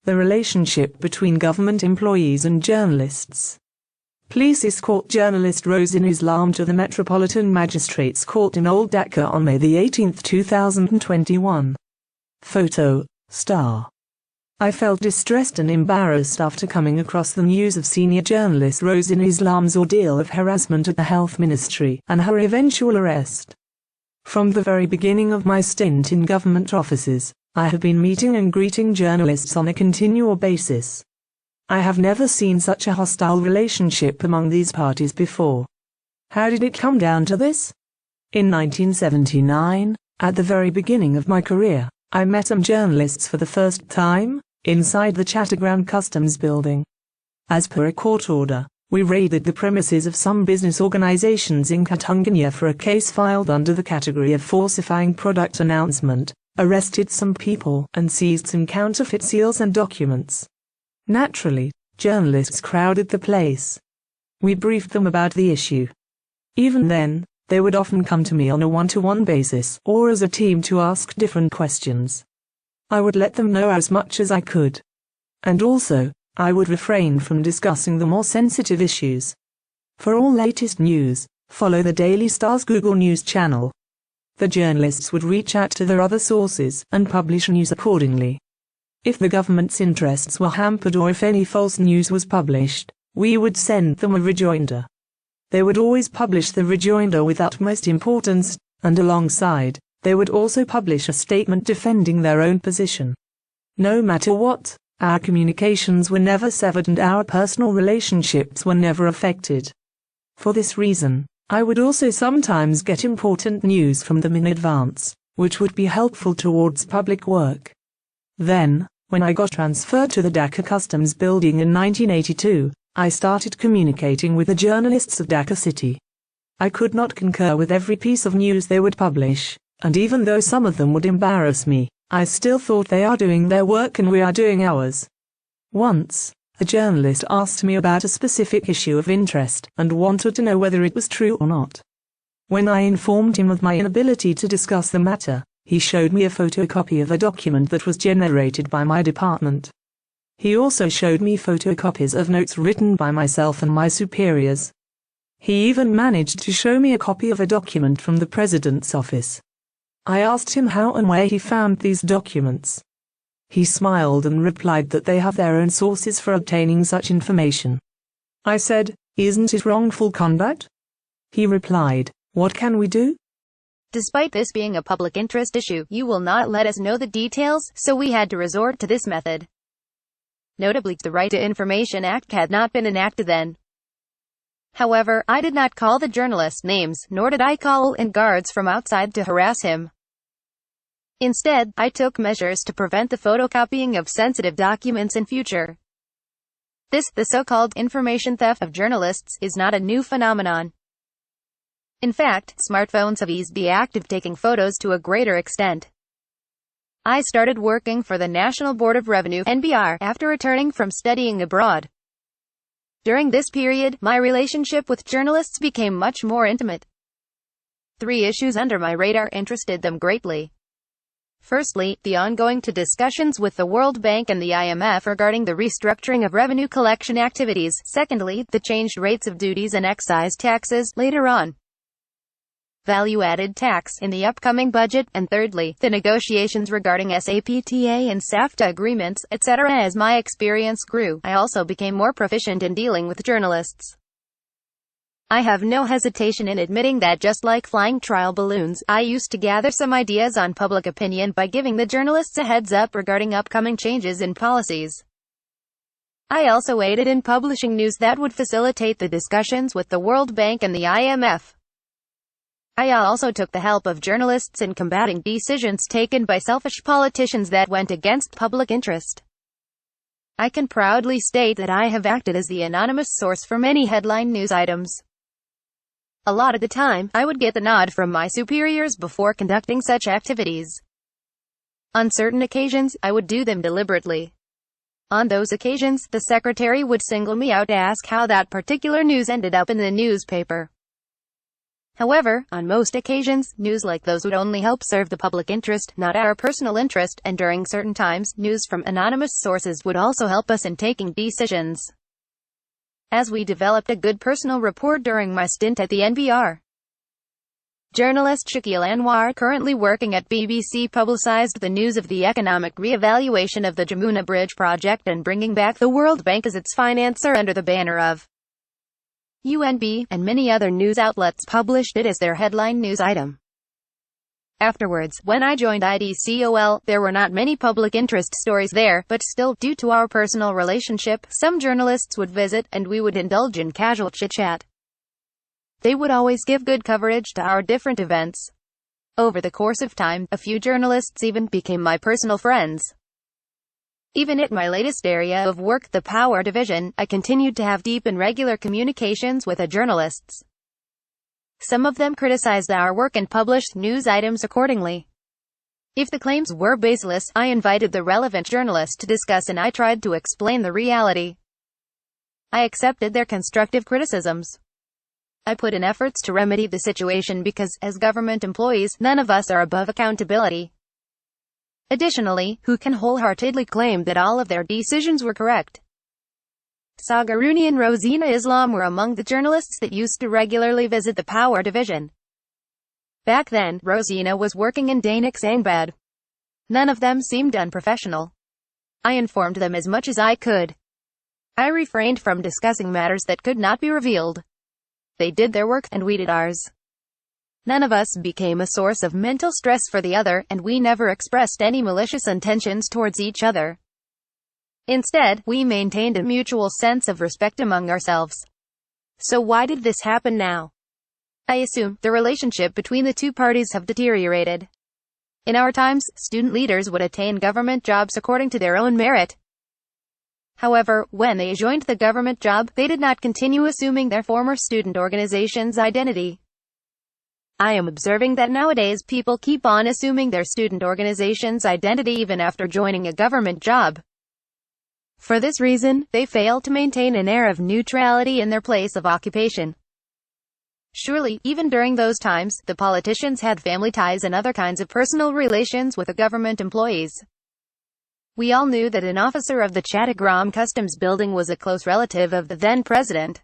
The relationship between government employees and journalists. Police escort journalist Rosin Islam to the Metropolitan Magistrates Court in Old Dhaka on May 18, 2021. Photo, Star. I felt distressed and embarrassed after coming across the news of senior journalist Rosin Islam's ordeal of harassment at the Health Ministry and her eventual arrest. From the very beginning of my stint in government offices, I have been meeting and greeting journalists on a continual basis. I have never seen such a hostile relationship among these parties before. How did it come down to this? In 1979, at the very beginning of my career, I met some journalists for the first time, inside the Chattogram Customs building. As per a court order, we raided the premises of some business organizations in Katunganya for a case filed under the category of falsifying product announcement, arrested some people and seized some counterfeit seals and documents. Naturally, journalists crowded the place. We briefed them about the issue. Even then, they would often come to me on a one-to-one basis or as a team to ask different questions. I would let them know as much as I could. And also, I would refrain from discussing the more sensitive issues. For all latest news, follow the Daily Star's Google News channel. The journalists would reach out to their other sources and publish news accordingly. If the government's interests were hampered or if any false news was published, we would send them a rejoinder. They would always publish the rejoinder with utmost importance, and alongside, they would also publish a statement defending their own position. No matter what, our communications were never severed and our personal relationships were never affected. For this reason, I would also sometimes get important news from them in advance, which would be helpful towards public work. Then, when I got transferred to the Dhaka Customs building in 1982, I started communicating with the journalists of Dhaka City. I could not concur with every piece of news they would publish, and even though some of them would embarrass me, I still thought they are doing their work and we are doing ours. Once, a journalist asked me about a specific issue of interest and wanted to know whether it was true or not. When I informed him of my inability to discuss the matter, he showed me a photocopy of a document that was generated by my department. He also showed me photocopies of notes written by myself and my superiors. He even managed to show me a copy of a document from the President's office. I asked him how and where he found these documents. He smiled and replied that they have their own sources for obtaining such information. I said, "Isn't it wrongful conduct?" He replied, "What can we do?" Despite this being a public interest issue, you will not let us know the details, so we had to resort to this method. Notably, the Right to Information Act had not been enacted then. However, I did not call the journalist names, nor did I call in guards from outside to harass him. Instead, I took measures to prevent the photocopying of sensitive documents in future. This, the so-called information theft of journalists, is not a new phenomenon. In fact, smartphones have eased the act of taking photos to a greater extent. I started working for the National Board of Revenue (NBR) after returning from studying abroad. During this period, my relationship with journalists became much more intimate. 3 issues under my radar interested them greatly. Firstly, the ongoing discussions with the World Bank and the IMF regarding the restructuring of revenue collection activities. Secondly, the changed rates of duties and excise taxes, later on value-added tax, in the upcoming budget, and thirdly, the negotiations regarding SAPTA and SAFTA agreements, etc. As my experience grew, I also became more proficient in dealing with journalists. I have no hesitation in admitting that just like flying trial balloons, I used to gather some ideas on public opinion by giving the journalists a heads up regarding upcoming changes in policies. I also aided in publishing news that would facilitate the discussions with the World Bank and the IMF. I also took the help of journalists in combating decisions taken by selfish politicians that went against public interest. I can proudly state that I have acted as the anonymous source for many headline news items. A lot of the time, I would get the nod from my superiors before conducting such activities. On certain occasions, I would do them deliberately. On those occasions, the secretary would single me out to ask how that particular news ended up in the newspaper. However, on most occasions, news like those would only help serve the public interest, not our personal interest, and during certain times, news from anonymous sources would also help us in taking decisions. As we developed a good personal rapport during my stint at the NBR. Journalist Shakil Anwar, currently working at BBC, publicized the news of the economic re-evaluation of the Jamuna Bridge project and bringing back the World Bank as its financer under the banner of UNB, and many other news outlets published it as their headline news item. Afterwards, when I joined IDCOL, there were not many public interest stories there, but still, due to our personal relationship, some journalists would visit, and we would indulge in casual chit-chat. They would always give good coverage to our different events. Over the course of time, a few journalists even became my personal friends. Even at my latest area of work, the Power Division, I continued to have deep and regular communications with the journalists. Some of them criticized our work and published news items accordingly. If the claims were baseless, I invited the relevant journalist to discuss and I tried to explain the reality. I accepted their constructive criticisms. I put in efforts to remedy the situation because, as government employees, none of us are above accountability. Additionally, who can wholeheartedly claim that all of their decisions were correct? Sagaruni and Rosina Islam were among the journalists that used to regularly visit the Power Division. Back then, Rosina was working in Dainik Sangbad. None of them seemed unprofessional. I informed them as much as I could. I refrained from discussing matters that could not be revealed. They did their work, and we did ours. None of us became a source of mental stress for the other, and we never expressed any malicious intentions towards each other. Instead, we maintained a mutual sense of respect among ourselves. So why did this happen now? I assume the relationship between the two parties have deteriorated. In our times, student leaders would attain government jobs according to their own merit. However, when they joined the government job, they did not continue assuming their former student organization's identity. I am observing that nowadays people keep on assuming their student organization's identity even after joining a government job. For this reason, they fail to maintain an air of neutrality in their place of occupation. Surely, even during those times, the politicians had family ties and other kinds of personal relations with the government employees. We all knew that an officer of the Chattogram Customs Building was a close relative of the then president.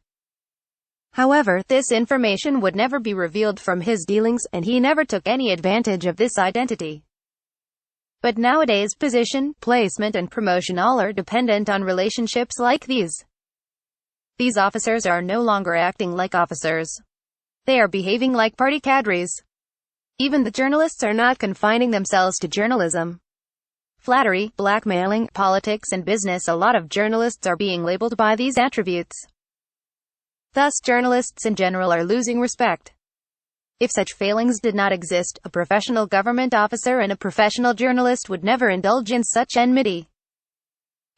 However, this information would never be revealed from his dealings, and he never took any advantage of this identity. But nowadays, position, placement and promotion all are dependent on relationships like these. These officers are no longer acting like officers. They are behaving like party cadres. Even the journalists are not confining themselves to journalism. Flattery, blackmailing, politics and business. A lot of journalists are being labeled by these attributes. Thus, journalists in general are losing respect. If such failings did not exist, a professional government officer and a professional journalist would never indulge in such enmity.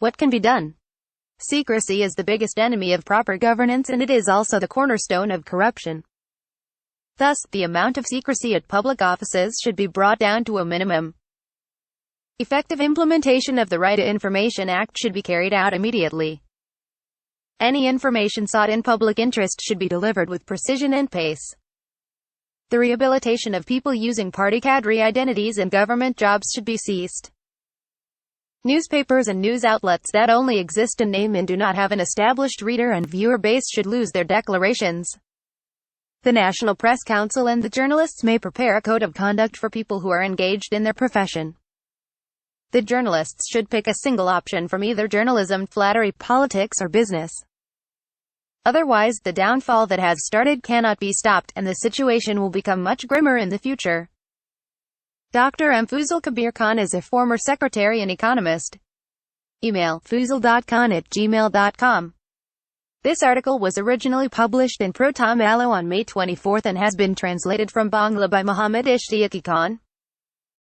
What can be done? Secrecy is the biggest enemy of proper governance, and it is also the cornerstone of corruption. Thus, the amount of secrecy at public offices should be brought down to a minimum. Effective implementation of the Right to Information Act should be carried out immediately. Any information sought in public interest should be delivered with precision and pace. The rehabilitation of people using party cadre identities in government jobs should be ceased. Newspapers and news outlets that only exist in name and do not have an established reader and viewer base should lose their declarations. The National Press Council and the journalists may prepare a code of conduct for people who are engaged in their profession. The journalists should pick a single option from either journalism, flattery, politics or business. Otherwise, the downfall that has started cannot be stopped, and the situation will become much grimmer in the future. Dr. M. Fuzul Kabir Khan is a former secretary and economist. Email fuzul.khan@gmail.com. This article was originally published in Pratham Alo on May 24 and has been translated from Bangla by Muhammad Ishtiaki Khan.